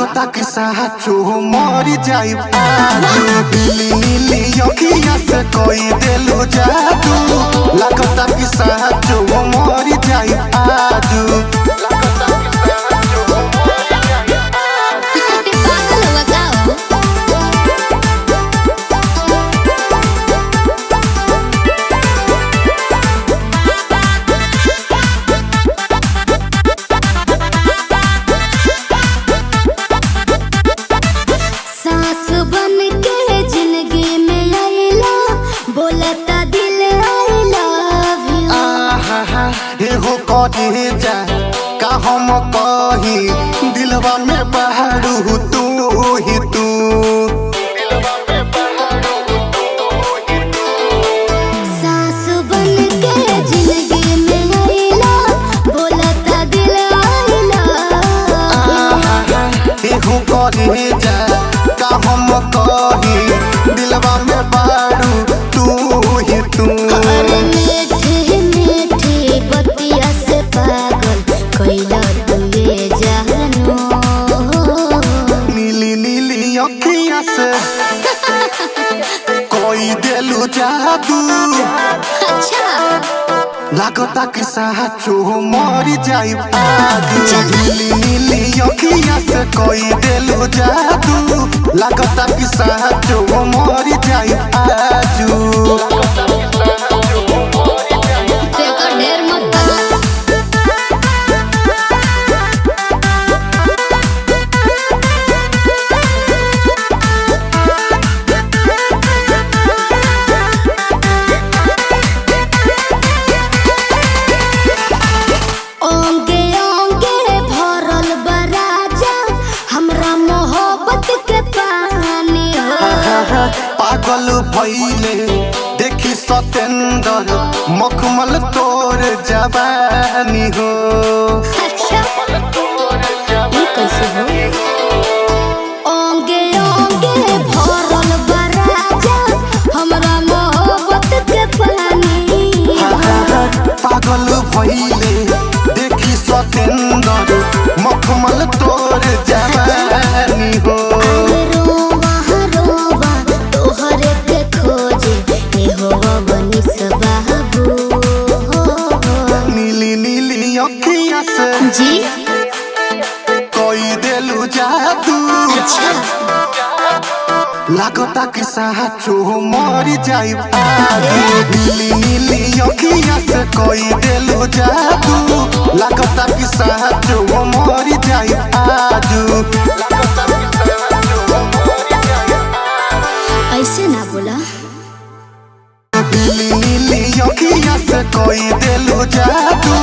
लागता कि साचो मर जाई आजू दिली नीली अखिया से कोई देलो जादू लागता कि साचो मर जाई आजू कहे जा का हम कही दिलवा में बहारू तू ही तू सास बन के जिंदगी में आइला बोलता दिल आइला एहो कहे जा का हम कही दिलवा में बहारू तू ही तू कोई देलू जादू अच्छा लागता कि साचो मर जाई आजू नीली नीली अखिया से कोई देलू जादू लागता कि साचो मर जाई आजू पागल भइले देखी सतेंद्र मखमल तोर जवानी हो अच्छा ये कैसे हो ओंगे ओंगे भरल बराजा हमरा मोहब्बत के पानी पागल भइले देखी सतेंद्र मखमल तोर जवानी हो नीली नीली अखिया से जी कोई देलू जादू अच्छा लागता कि साचो मर जाई आजू नीली नीली अखिया से कोई देलू जादू लागता कि साचो मर जाई आजू ऐसे ना बोला नीली नीली अखिया से कोई देलू जादू